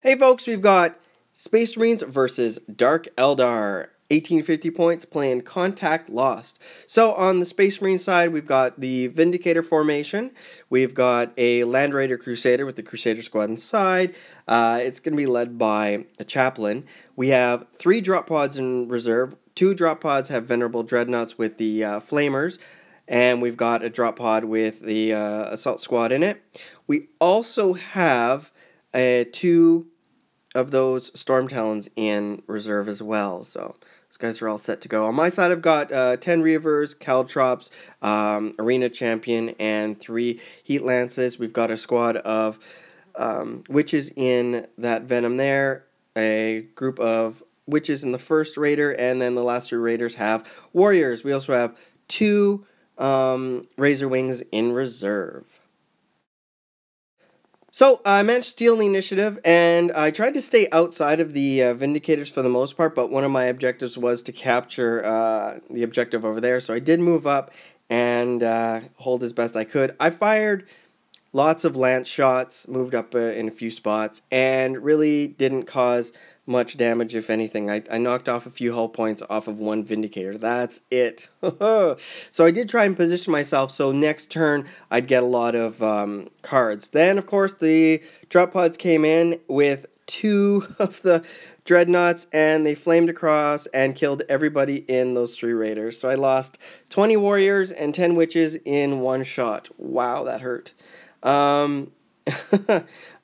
Hey folks, we've got Space Marines versus Dark Eldar. 1850 points playing Contact Lost. So on the Space Marine side, we've got the Vindicator formation. We've got a Land Raider Crusader with the Crusader squad inside. It's going to be led by a Chaplain. We have 3 drop pods in reserve. 2 drop pods have Venerable Dreadnoughts with the Flamers. And we've got a drop pod with the Assault Squad in it. We also have 2 of those Storm Talons in reserve as well. So those guys are all set to go. On my side, I've got 10 Reavers, Caltrops, Arena Champion, and 3 Heat Lances. We've got a squad of Witches in that Venom there, a group of Witches in the first Raider, and then the last 3 Raiders have Warriors. We also have 2 Razor Wings in reserve. So, I managed to steal the initiative, and I tried to stay outside of the Vindicators for the most part, but one of my objectives was to capture the objective over there, so I did move up and hold as best I could. I fired lots of lance shots, moved up in a few spots, and really didn't cause much damage, if anything. I knocked off a few hull points off of 1 Vindicator. That's it. So I did try and position myself so next turn I'd get a lot of cards. Then, of course, the drop pods came in with 2 of the Dreadnoughts, and they flamed across and killed everybody in those 3 Raiders. So I lost 20 Warriors and 10 Witches in one shot. Wow, that hurt.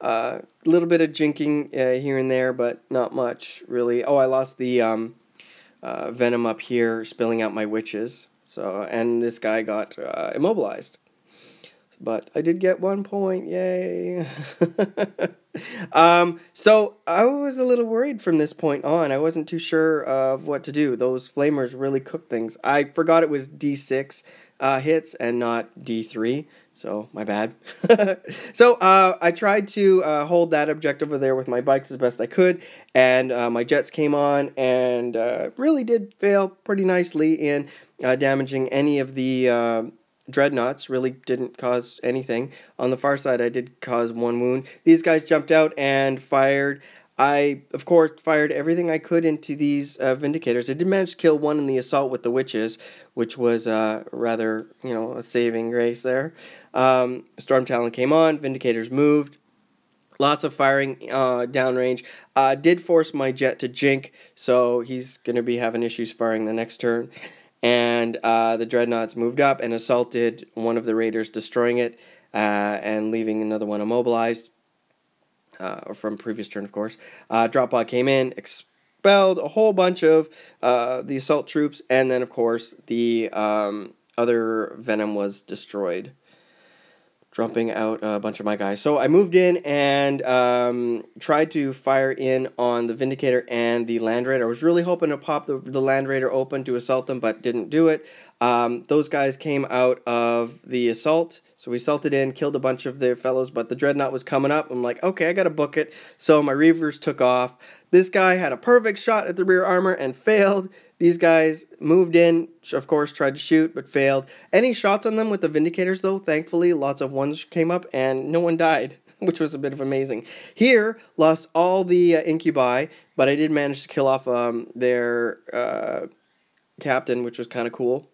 A little bit of jinking here and there, but not much, really. Oh, I lost the Venom up here, spilling out my Witches. So, and this guy got immobilized. But I did get 1 point, yay. So I was a little worried from this point on. I wasn't too sure of what to do. Those Flamers really cooked things. I forgot it was D6 hits and not D3. So, my bad. So, I tried to hold that objective over there with my bikes as best I could, and my jets came on and really did fail pretty nicely in damaging any of the Dreadnoughts. Really didn't cause anything. On the far side, I did cause 1 wound. These guys jumped out and fired. I, of course, fired everything I could into these Vindicators. I did manage to kill 1 in the assault with the Witches, which was rather, a saving grace there. Storm Talon came on, Vindicators moved. Lots of firing downrange. Did force my jet to jink, so he's going to be having issues firing the next turn. And the Dreadnoughts moved up and assaulted 1 of the Raiders, destroying it and leaving another one immobilized. From previous turn, of course. Drop pod came in, expelled a whole bunch of the assault troops, and then, of course, the other Venom was destroyed, dropping out a bunch of my guys. So I moved in and tried to fire in on the Vindicator and the Land Raider. I was really hoping to pop the Land Raider open to assault them, but didn't do it. Those guys came out of the assault, so we assaulted in, killed a bunch of their fellows, but the Dreadnought was coming up. I'm like, okay, I gotta book it. So my Reavers took off. This guy had a perfect shot at the rear armor and failed. These guys moved in, of course, tried to shoot, but failed. Any shots on them with the Vindicators, though, thankfully, lots of 1s came up, and no one died, which was a bit of amazing. Here, lost all the Incubi, but I did manage to kill off their captain, which was kind of cool.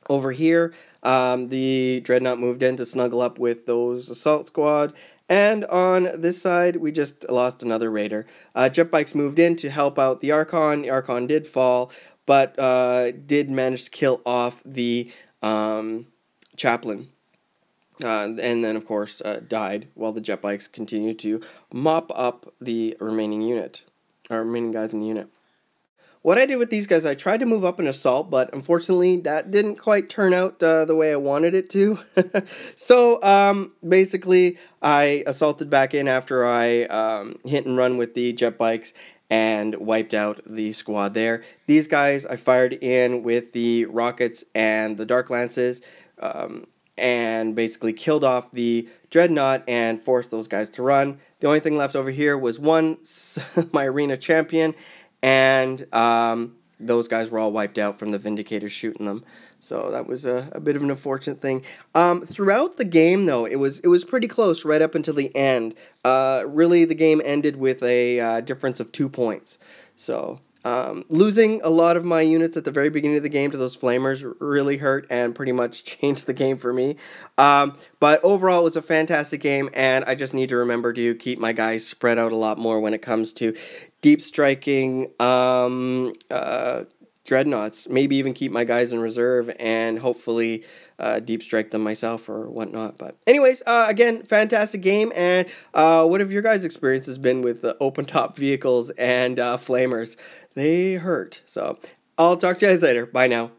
Over here, the Dreadnought moved in to snuggle up with those Assault Squad. And on this side, we just lost another Raider. Jet Bikes moved in to help out the Archon. The Archon did fall, but did manage to kill off the Chaplain. And then, of course, died while the Jet Bikes continued to mop up the remaining unit, or remaining guys in the unit. What I did with these guys, I tried to move up an assault, but unfortunately that didn't quite turn out the way I wanted it to. So basically I assaulted back in after I hit and run with the jet bikes and wiped out the squad there. These guys I fired in with the rockets and the dark lances and basically killed off the Dreadnought and forced those guys to run. The only thing left over here was my Arena Champion, and those guys were all wiped out from the Vindicators shooting them. So that was a bit of an unfortunate thing. Throughout the game, though, it was pretty close right up until the end. Really, the game ended with a difference of 2 points. So losing a lot of my units at the very beginning of the game to those flamers really hurt and pretty much changed the game for me. But overall, it was a fantastic game, and I just need to remember to keep my guys spread out a lot more when it comes to deep striking dreadnoughts. Maybe even keep my guys in reserve and hopefully deep strike them myself or whatnot. But anyways, again, fantastic game. And what have your guys' experiences been with open top vehicles and flamers? They hurt. So I'll talk to you guys later. Bye now.